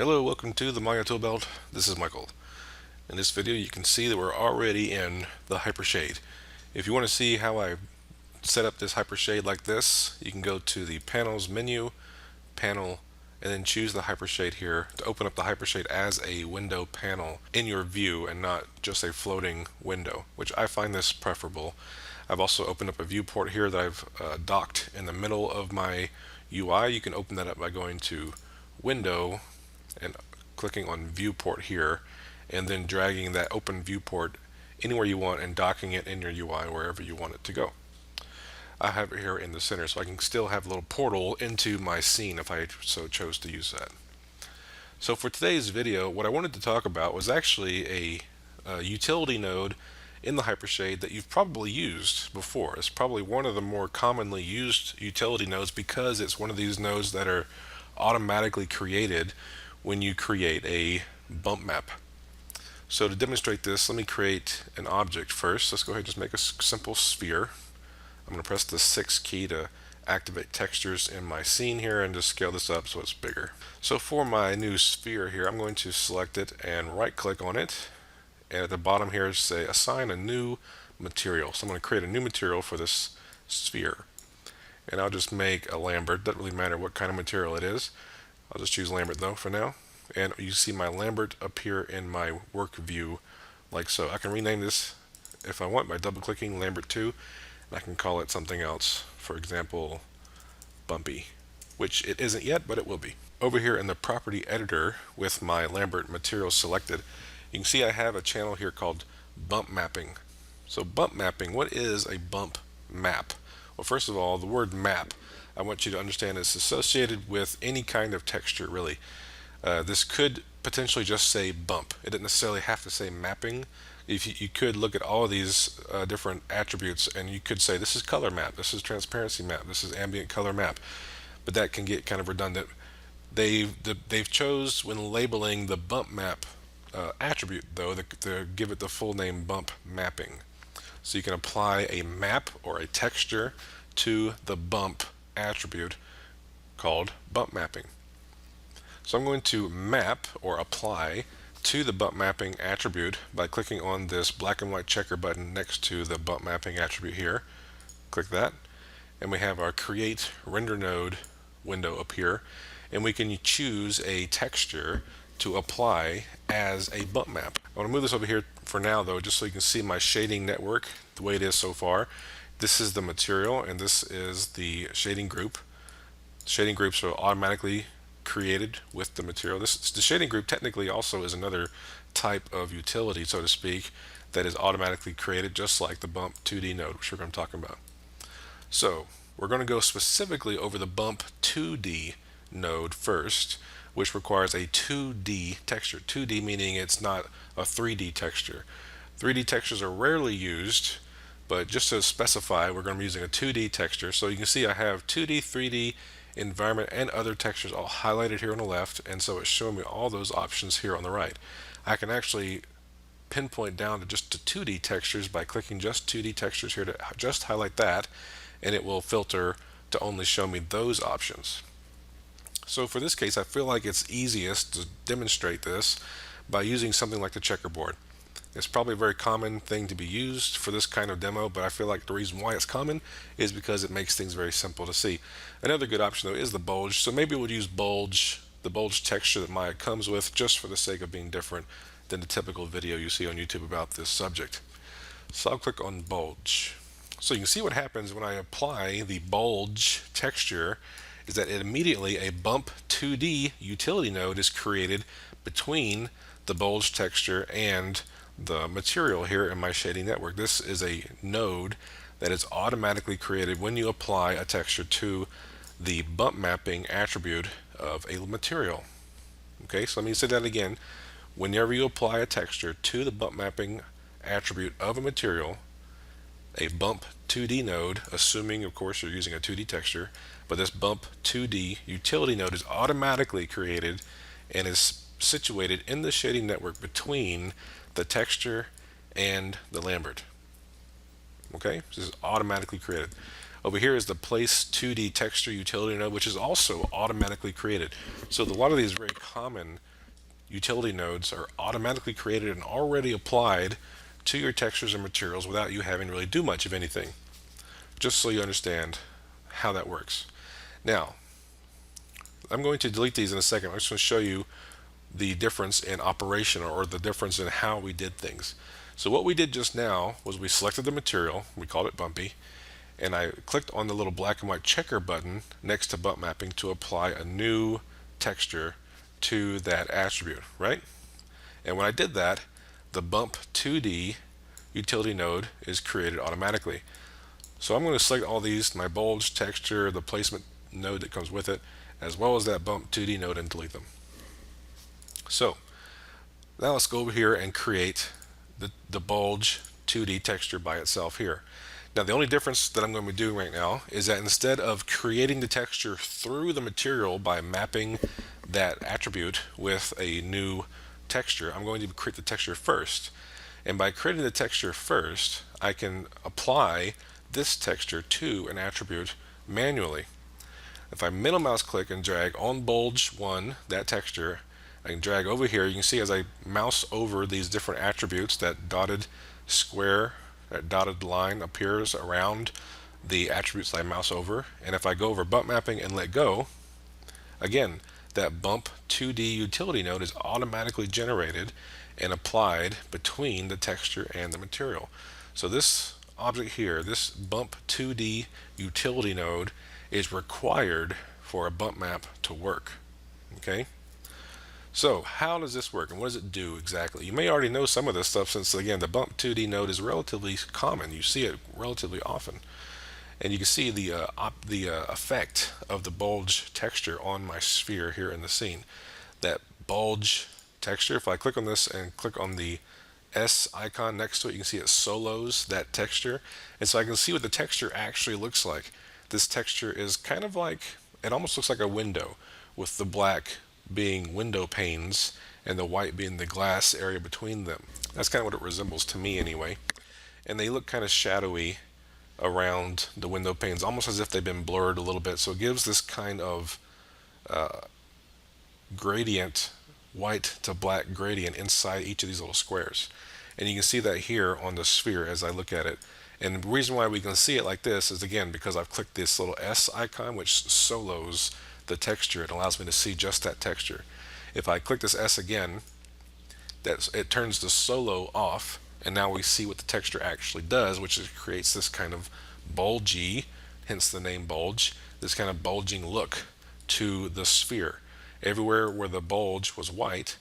Hello, welcome to the Maya Toolbelt. This is Michael. In this video you can see that we're already in the Hypershade. If you want to see how I set up this Hypershade like this, you can go to the Panels menu, Panel, and then choose the Hypershade here to open up the Hypershade as a window panel in your view and not just a floating window, which I find this preferable. I've also opened up a viewport here that I've docked in the middle of my UI. You can open that up by going to Window and clicking on viewport here and then dragging that open viewport anywhere you want and docking it in your UI wherever you want it to go. I have it here in the center so I can still have a little portal into my scene if I so chose to use that. So for today's video, what I wanted to talk about was actually a utility node in the Hypershade that you've probably used before. It's probably one of the more commonly used utility nodes because it's one of these nodes that are automatically created when you create a bump map. So to demonstrate this, let me create an object first. Let's go ahead and just make a simple sphere. I'm going to press the 6 key to activate textures in my scene here and just scale this up so it's bigger. So for my new sphere here, I'm going to select it and right click on it, and at the bottom here say assign a new material. So I'm going to create a new material for this sphere, and I'll just make a Lambert. Doesn't really matter what kind of material it is. I'll just choose Lambert though for now, and you see my Lambert appear in my work view like so. I can rename this if I want by double clicking Lambert 2, and I can call it something else, for example Bumpy, which it isn't yet, but it will be. Over here in the property editor with my Lambert material selected, you can see I have a channel here called bump mapping. So bump mapping, what is a bump map? Well, first of all, the word map, I want you to understand it's associated with any kind of texture, really. This could potentially just say bump. It doesn't necessarily have to say mapping. If you could look at all of these different attributes and you could say this is color map, this is transparency map, this is ambient color map, but that can get kind of redundant. They've chose when labeling the bump map attribute though to give it the full name bump mapping. So you can apply a map or a texture to the bump attribute called bump mapping. So I'm going to map or apply to the bump mapping attribute by clicking on this black and white checker button next to the bump mapping attribute here. Click that, and we have our create render node window appear, and we can choose a texture to apply as a bump map. I want to move this over here for now though, just so you can see my shading network the way it is so far. This is the material and this is the shading group. Shading groups are automatically created with the material. The shading group technically also is another type of utility, so to speak, that is automatically created just like the Bump2D node, which we're going to talk about. So we're going to go specifically over the Bump2D node first, which requires a 2D texture. 2D meaning it's not a 3D texture. 3D textures are rarely used, but just to specify, we're going to be using a 2D texture. So you can see I have 2D, 3D, environment, and other textures all highlighted here on the left, and so it's showing me all those options here on the right. I can actually pinpoint down to just the 2D textures by clicking just 2D textures here to just highlight that, and it will filter to only show me those options. So for this case, I feel like it's easiest to demonstrate this by using something like the checkerboard. It's probably a very common thing to be used for this kind of demo, but I feel like the reason why it's common is because it makes things very simple to see. Another good option though is the bulge, so maybe we'll use bulge, the bulge texture that Maya comes with, just for the sake of being different than the typical video you see on YouTube about this subject. So I'll click on bulge. So you can see what happens when I apply the bulge texture is that it immediately a Bump2D utility node is created between the bulge texture and the material here in my shading network. This is a node that is automatically created when you apply a texture to the bump mapping attribute of a material. Okay, so let me say that again. Whenever you apply a texture to the bump mapping attribute of a material, a Bump2D node, assuming of course you're using a 2D texture, but this Bump2D utility node is automatically created and is situated in the shading network between the texture and the Lambert. Okay, this is automatically created. Over here is the Place 2D Texture Utility node, which is also automatically created. So a lot of these very common utility nodes are automatically created and already applied to your textures and materials without you having to really do much of anything. Just so you understand how that works. Now, I'm going to delete these in a second. I'm just going to show you the difference in operation, or the difference in how we did things. So what we did just now was we selected the material, we called it bumpy, and I clicked on the little black and white checker button next to bump mapping to apply a new texture to that attribute, right? And when I did that, the Bump2D utility node is created automatically. So I'm going to select all these, my bulge texture, the placement node that comes with it, as well as that Bump2D node, and delete them. So now let's go over here and create the bulge 2D texture by itself here. Now the only difference that I'm going to be doing right now is that instead of creating the texture through the material by mapping that attribute with a new texture, I'm going to create the texture first. And by creating the texture first, I can apply this texture to an attribute manually. If I middle mouse click and drag on bulge 1, that texture, I can drag over here. You can see as I mouse over these different attributes, that dotted square, that dotted line appears around the attributes I mouse over. And if I go over bump mapping and let go, again, that Bump2D utility node is automatically generated and applied between the texture and the material. So this object here, this Bump2D utility node, is required for a bump map to work. Okay? So how does this work and what does it do exactly? You may already know some of this stuff, since again the Bump2D node is relatively common. You see it relatively often, and you can see the effect of the bulge texture on my sphere here in the scene. That bulge texture, if I click on this and click on the S icon next to it, you can see it solos that texture, and so I can see what the texture actually looks like. This texture is kind of like, it almost looks like a window, with the black being window panes and the white being the glass area between them. That's kind of what it resembles to me anyway. And they look kind of shadowy around the window panes, almost as if they've been blurred a little bit. So it gives this kind of gradient, white to black gradient inside each of these little squares. And you can see that here on the sphere as I look at it. And the reason why we can see it like this is, again, because I've clicked this little S icon, which solos the texture. It allows me to see just that texture. If I click this S again, it turns the solo off, and now we see what the texture actually does, which is creates this kind of bulgy, hence the name bulge, this kind of bulging look to the sphere. Everywhere where the bulge was white,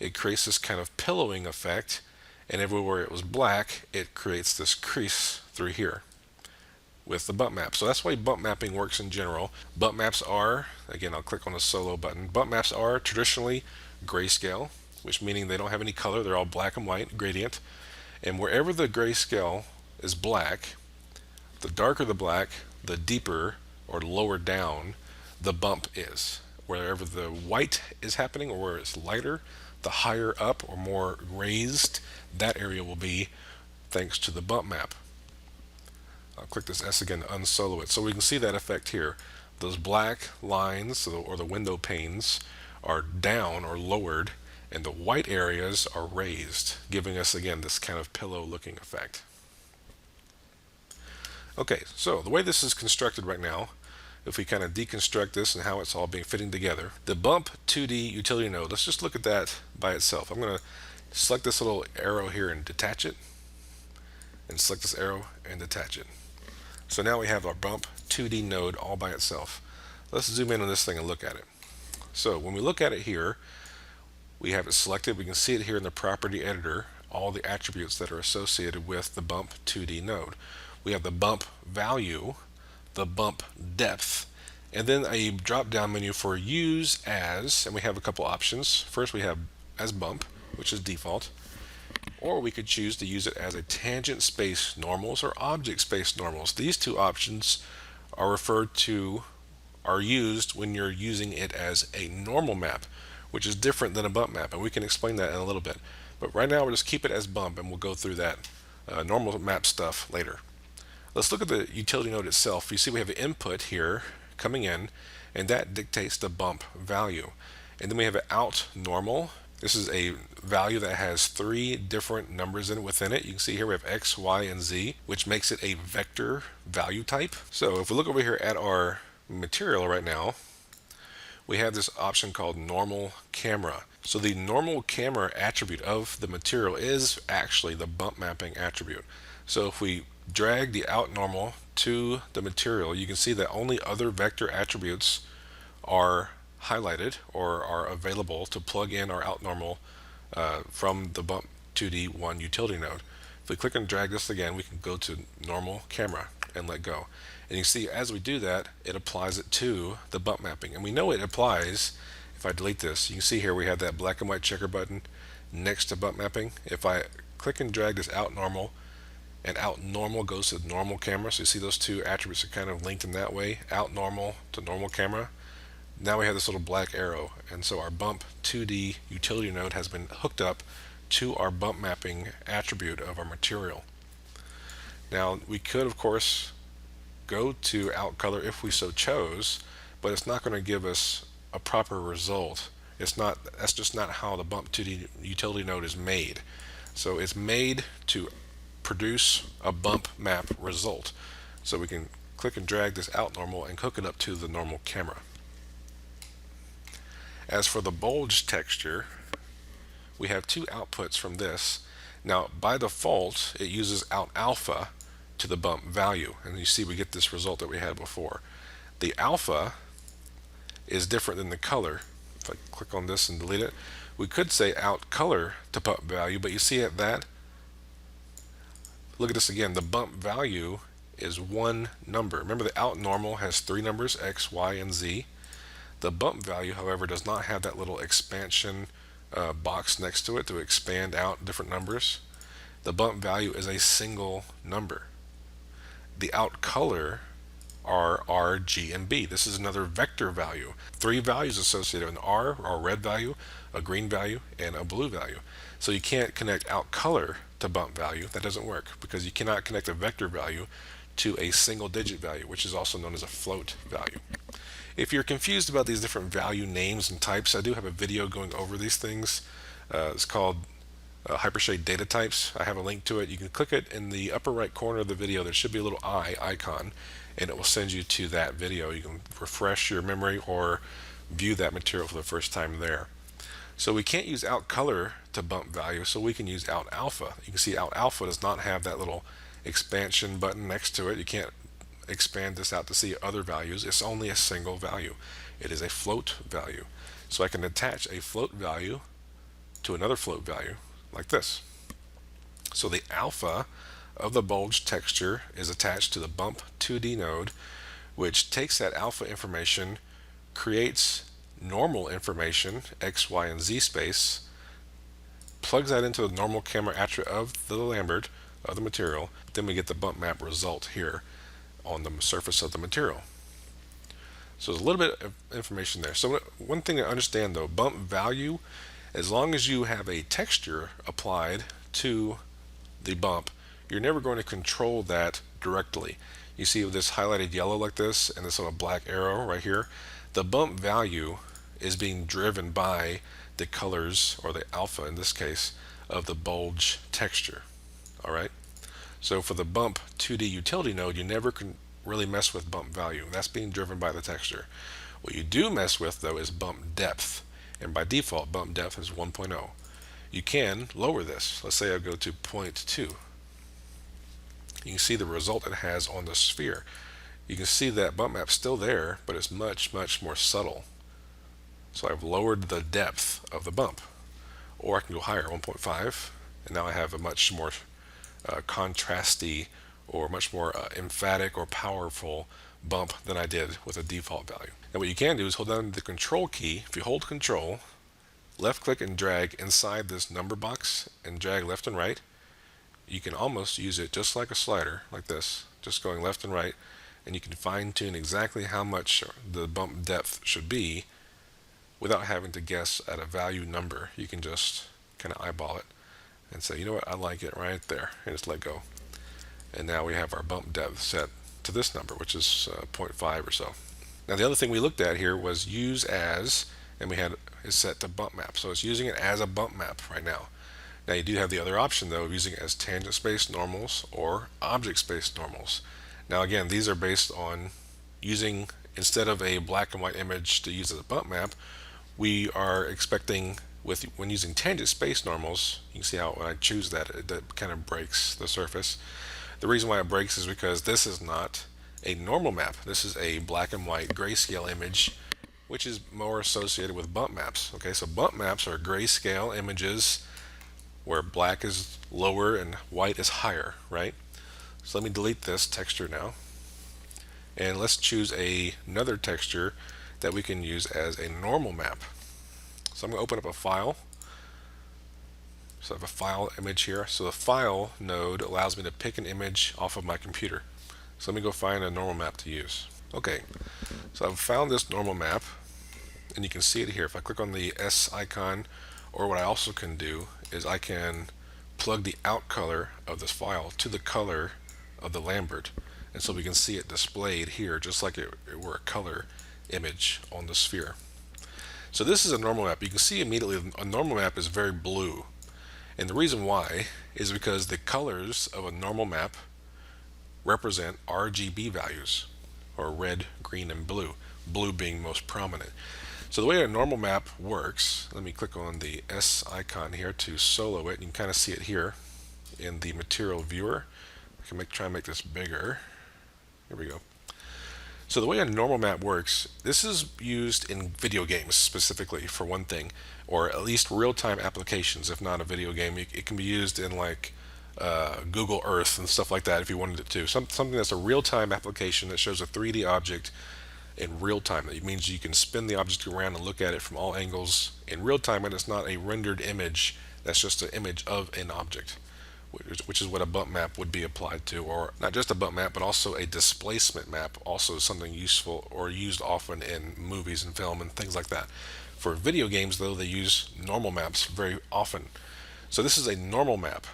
it creates this kind of pillowing effect, and everywhere it was black, it creates this crease through here with the bump map. So that's why bump mapping works in general. Bump maps are, again, I'll click on the solo button. Bump maps are traditionally grayscale, which meaning they don't have any color. They're all black and white gradient. And wherever the grayscale is black, the darker the black, the deeper or lower down the bump is. Wherever the white is happening, or where it's lighter, the higher up or more raised that area will be, thanks to the bump map. I'll click this S again to unsolo it. So we can see that effect here. Those black lines, or the window panes, are down or lowered, and the white areas are raised, giving us again this kind of pillow looking effect. Okay, so the way this is constructed right now, if we kind of deconstruct this and how it's all being fitting together, the Bump2D utility node, let's just look at that by itself. I'm going to select this little arrow here and detach it, and select this arrow and detach it. So now we have our Bump2D node all by itself. Let's zoom in on this thing and look at it. So when we look at it here, we have it selected. We can see it here in the property editor, all the attributes that are associated with the Bump2D node. We have the bump value, the bump depth, and then a drop down menu for use as, and we have a couple options. First we have as bump, which is default, or we could choose to use it as a tangent space normals or object space normals. These two options are used when you're using it as a normal map, which is different than a bump map, and we can explain that in a little bit. But right now we'll just keep it as bump, and we'll go through that normal map stuff later. Let's look at the utility node itself. You see we have an input here coming in, and that dictates the bump value. And then we have an out normal. This is a value that has 3 different numbers within it. You can see here we have X, Y, and Z, which makes it a vector value type. So if we look over here at our material right now, we have this option called normal camera. So the normal camera attribute of the material is actually the bump mapping attribute. So if we drag the out normal to the material, you can see that only other vector attributes are highlighted or are available to plug in our out normal from the Bump2D utility node. If we click and drag this again, we can go to normal camera and let go. And you can see as we do that, it applies it to the bump mapping. And we know it applies. If I delete this, you can see here we have that black and white checker button next to bump mapping. If I click and drag this out normal, and out normal goes to normal camera, so you see those two attributes are kind of linked in that way, out normal to normal camera. Now we have this little black arrow, and so our Bump2D utility node has been hooked up to our bump mapping attribute of our material. Now we could of course go to out color if we so chose, but it's not going to give us a proper result. That's just not how the Bump2D utility node is made. So it's made to produce a bump map result. So we can click and drag this out normal and hook it up to the normal camera. As for the bulge texture, we have 2 outputs from this. Now by default it uses out alpha to the bump value, and you see we get this result that we had before. The alpha is different than the color. If I click on this and delete it, we could say out color to bump value, but you see at that, look at this again, the bump value is 1 number. Remember the out normal has 3 numbers, X, Y, and Z. The bump value, however, does not have that little expansion box next to it to expand out different numbers. The bump value is a single number. The out color are R, G, and B. This is another vector value. 3 values associated, an R, or a red value, a green value, and a blue value. So you can't connect out color to bump value. That doesn't work because you cannot connect a vector value to a single digit value, which is also known as a float value. If you're confused about these different value names and types, I do have a video going over these things. It's called Hypershade data types. I have a link to it. You can click it in the upper right corner of the video. There should be a little eye icon, and it will send you to that video. You can refresh your memory or view that material for the first time there. So we can't use out color to bump value, so we can use out alpha. You can see out alpha does not have that little expansion button next to it. You can't expand this out to see other values. It's only a single value. It is a float value. So I can attach a float value to another float value like this. So the alpha of the bulge texture is attached to the Bump2D node, which takes that alpha information, creates normal information, X, Y, and Z space, plugs that into the normal camera attribute of the Lambert of the material, then we get the bump map result here on the surface of the material. So there's a little bit of information there. So one thing to understand though, bump value, as long as you have a texture applied to the bump, you're never going to control that directly. You see this highlighted yellow like this and this little black arrow right here. The bump value is being driven by the colors, or the alpha in this case, of the bulge texture. Alright? So for the Bump2D utility node, you never can really mess with bump value. That's being driven by the texture. What you do mess with though is bump depth, and by default bump depth is 1.0. You can lower this. Let's say I go to 0.2. You can see the result it has on the sphere. You can see that bump map's still there, but it's much more subtle. So I've lowered the depth of the bump. Or I can go higher, 1.5, and now I have a much more contrasty or much more emphatic or powerful bump than I did with a default value. And what you can do is hold down the control key. If you hold control, left click and drag inside this number box and drag left and right, you can almost use it just like a slider, like this, just going left and right, and you can fine tune exactly how much the bump depth should be without having to guess at a value number. You can just kind of eyeball it and say, you know what, I like it right there, and just let go. And now we have our bump depth set to this number, which is 0.5 or so. Now the other thing we looked at here was use as, and we had it set to bump map. So it's using it as a bump map right now. Now you do have the other option though of using it as tangent space normals or object space normals. Now again, these are based on using, instead of a black and white image to use as a bump map, we are expecting when using tangent space normals, you can see how when I choose that kind of breaks the surface. The reason why it breaks is because this is not a normal map. This is a black and white grayscale image, which is more associated with bump maps. Okay, so bump maps are grayscale images where black is lower and white is higher, right? So let me delete this texture now. And let's choose another texture that we can use as a normal map. So I'm going to open up a file. So I have a file image here. So the file node allows me to pick an image off of my computer. So let me go find a normal map to use. Okay, so I've found this normal map, and you can see it here. If I click on the S icon, or what I also can do is I can plug the out color of this file to the color of the Lambert, and so we can see it displayed here just like it were a color image on the sphere. So this is a normal map. You can see immediately a normal map is very blue, and the reason why is because the colors of a normal map represent RGB values, or red, green, and blue, blue being most prominent. So the way a normal map works, let me click on the S icon here to solo it. You can kind of see it here in the material viewer. I can try and make this bigger. Here we go. So the way a normal map works, this is used in video games specifically for one thing, or at least real-time applications. If not a video game, it can be used in like Google Earth and stuff like that if you wanted it to. Something that's a real-time application that shows a 3D object in real time. It means you can spin the object around and look at it from all angles in real time, and it's not a rendered image. That's just an image of an object, which is what a bump map would be applied to, or not just a bump map, but also a displacement map, also something useful or used often in movies and film and things like that. For video games, though, they use normal maps very often. So this is a normal map.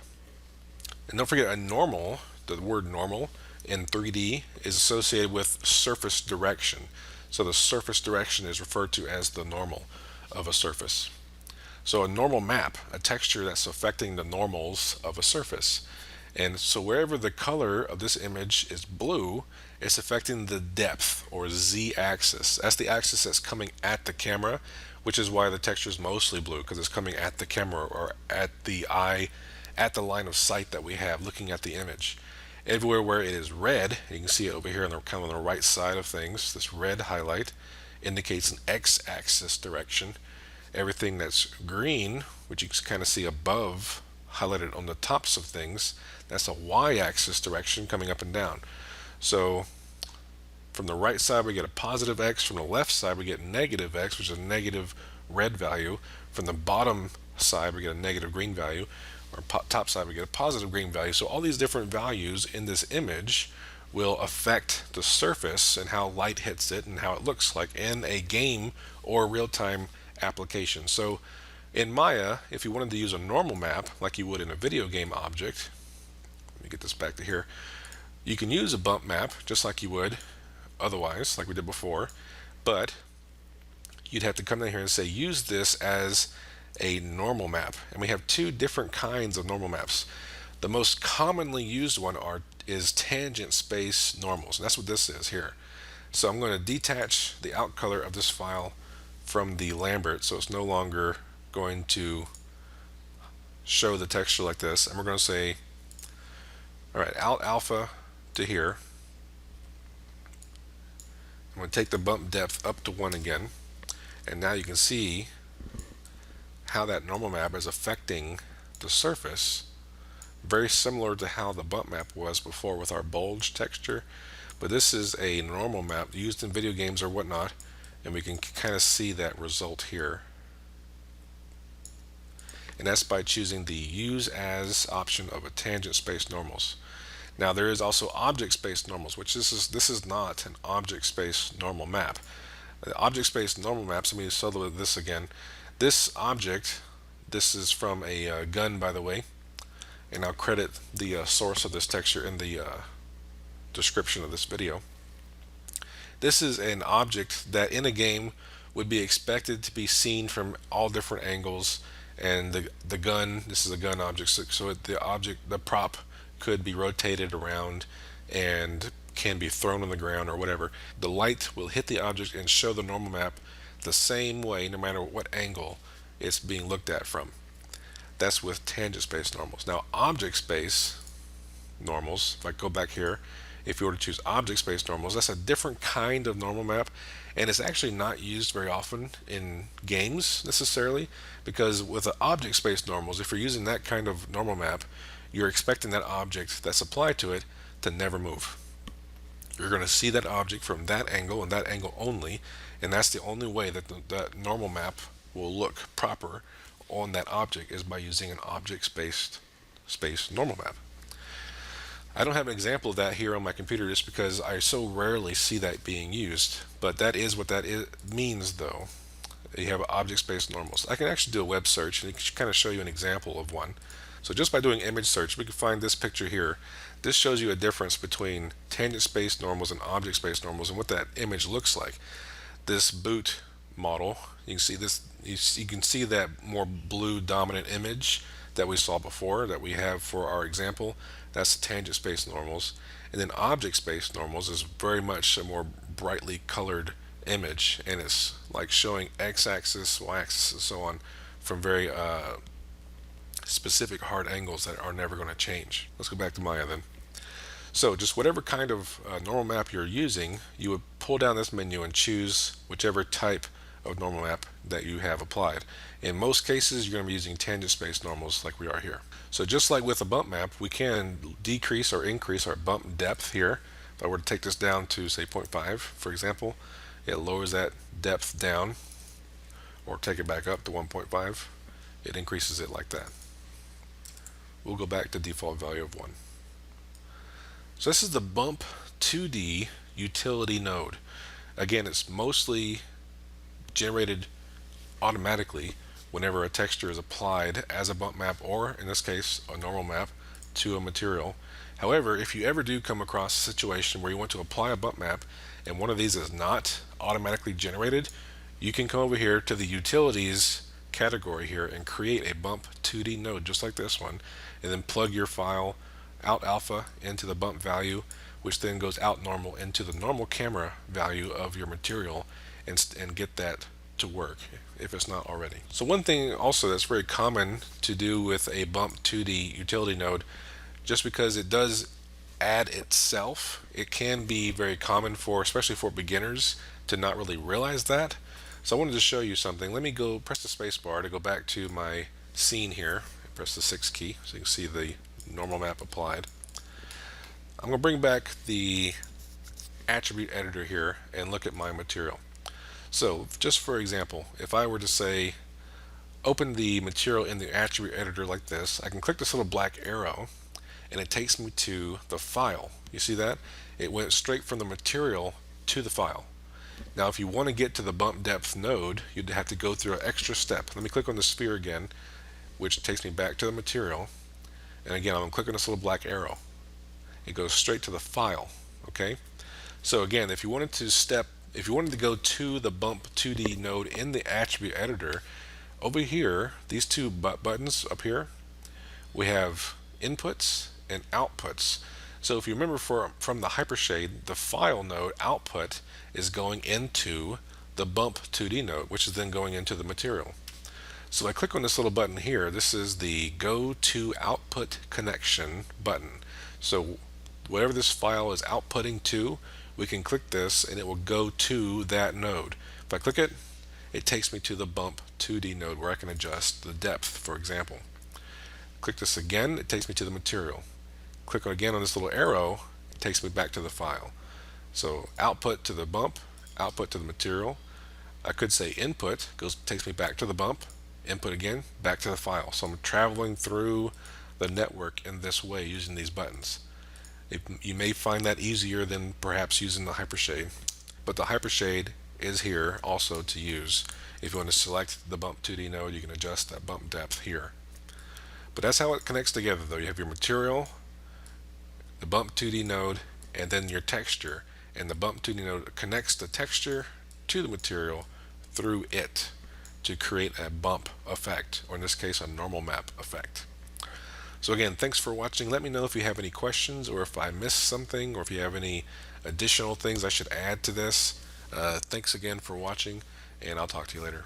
And don't forget, the word normal in 3D is associated with surface direction. So the surface direction is referred to as the normal of a surface. So a normal map, a texture that's affecting the normals of a surface. And so wherever the color of this image is blue, it's affecting the depth, or z-axis. That's the axis that's coming at the camera, which is why the texture is mostly blue, because it's coming at the camera or at the eye, at the line of sight that we have looking at the image. Everywhere where it is red, you can see it over here on the kind of on the right side of things, this red highlight indicates an x-axis direction. Everything that's green, which you can kind of see above, highlighted on the tops of things, that's a y-axis direction coming up and down. So from the right side we get a positive x, from the left side we get negative x, which is a negative red value. From the bottom side we get a negative green value, or top side we get a positive green value. So all these different values in this image will affect the surface and how light hits it and how it looks like in a game or real-time application. So in Maya, if you wanted to use a normal map like you would in a video game object, let me get this back to here, you can use a bump map just like you would otherwise, like we did before, but you'd have to come down here and say use this as a normal map. And we have two different kinds of normal maps. The most commonly used one is tangent space normals, and that's what this is here. So I'm going to detach the out color of this file from the Lambert, so it's no longer going to show the texture like this, and we're going to say, alright, out alpha to here. I'm going to take the bump depth up to 1 again, and now you can see how that normal map is affecting the surface, very similar to how the bump map was before with our bulge texture. But this is a normal map used in video games or whatnot, and we can kind of see that result here. And that's by choosing the use as option of a tangent space normals. Now there is also object space normals, which this is not an object space normal map. The object space normal maps, let me solo this again. This object, this is from a gun, by the way, and I'll credit the source of this texture in the description of this video. This is an object that in a game would be expected to be seen from all different angles, and the gun, this is a gun object, so the prop could be rotated around and can be thrown on the ground or whatever. The light will hit the object and show the normal map the same way no matter what angle it's being looked at from. That's with tangent space normals. Now object space normals, if I go back here, if you were to choose object space normals, that's a different kind of normal map, and it's actually not used very often in games necessarily, because with the object space normals, if you're using that kind of normal map, you're expecting that object that's applied to it to never move. You're going to see that object from that angle and that angle only, and that's the only way that that normal map will look proper on that object, is by using an object space normal map. I don't have an example of that here on my computer just because I so rarely see that being used, but that is what that means though. You have object space normals. I can actually do a web search and kind of show you an example of one. So just by doing image search, we can find this picture here. This shows you a difference between tangent space normals and object space normals and what that image looks like. This boot model, you can see this, you can see that more blue dominant image that we saw before, that we have for our example. That's the tangent space normals. And then object space normals is very much a more brightly colored image, and it's like showing x-axis, y-axis, and so on from very specific hard angles that are never going to change. Let's go back to Maya then. So just whatever kind of normal map you're using, you would pull down this menu and choose whichever type of normal map that you have applied. In most cases, you're going to be using tangent space normals like we are here. So just like with a bump map, we can decrease or increase our bump depth here. If I were to take this down to say 0.5, for example, it lowers that depth down, or take it back up to 1.5, it increases it like that. We'll go back to default value of 1. So this is the Bump2D Utility node. Again, it's mostly generated automatically whenever a texture is applied as a bump map, or in this case a normal map, to a material. However, if you ever do come across a situation where you want to apply a bump map and one of these is not automatically generated, you can come over here to the utilities category here and create a Bump2D node just like this one, and then plug your file out alpha into the bump value, which then goes out normal into the normal camera value of your material, and get that to work if it's not already. So one thing also that's very common to do with a Bump2D utility node, just because it does add itself, it can be very common for, especially for beginners, to not really realize that. So I wanted to show you something. Let me go press the space bar to go back to my scene here. Press the 6 key so you can see the normal map applied. I'm going to bring back the attribute editor here and look at my material. So just for example, if I were to say open the material in the attribute editor like this, I can click this little black arrow and it takes me to the file. You see that? It went straight from the material to the file. Now if you want to get to the bump depth node, you'd have to go through an extra step. Let me click on the sphere again, which takes me back to the material, and again I'm going to click on this little black arrow. It goes straight to the file. Okay, so again, if you wanted to go to the Bump2D node in the attribute editor, over here, these two buttons up here, we have inputs and outputs. So if you remember from the Hypershade, the file node output is going into the Bump2D node, which is then going into the material. So I click on this little button here. This is the Go to Output Connection button. So whatever this file is outputting to, we can click this and it will go to that node. If I click it, it takes me to the Bump2D node where I can adjust the depth, for example. Click this again, it takes me to the material. Click again on this little arrow, it takes me back to the file. So output to the bump, output to the material. I could say input, takes me back to the bump, input again, back to the file. So I'm traveling through the network in this way using these buttons. You may find that easier than perhaps using the Hypershade, but the Hypershade is here also to use. If you want to select the Bump2D node, you can adjust that bump depth here. But that's how it connects together though. You have your material, the Bump2D node, and then your texture. And the Bump2D node connects the texture to the material through it to create a bump effect, or in this case a normal map effect. So again, thanks for watching. Let me know if you have any questions, or if I missed something, or if you have any additional things I should add to this. Thanks again for watching, and I'll talk to you later.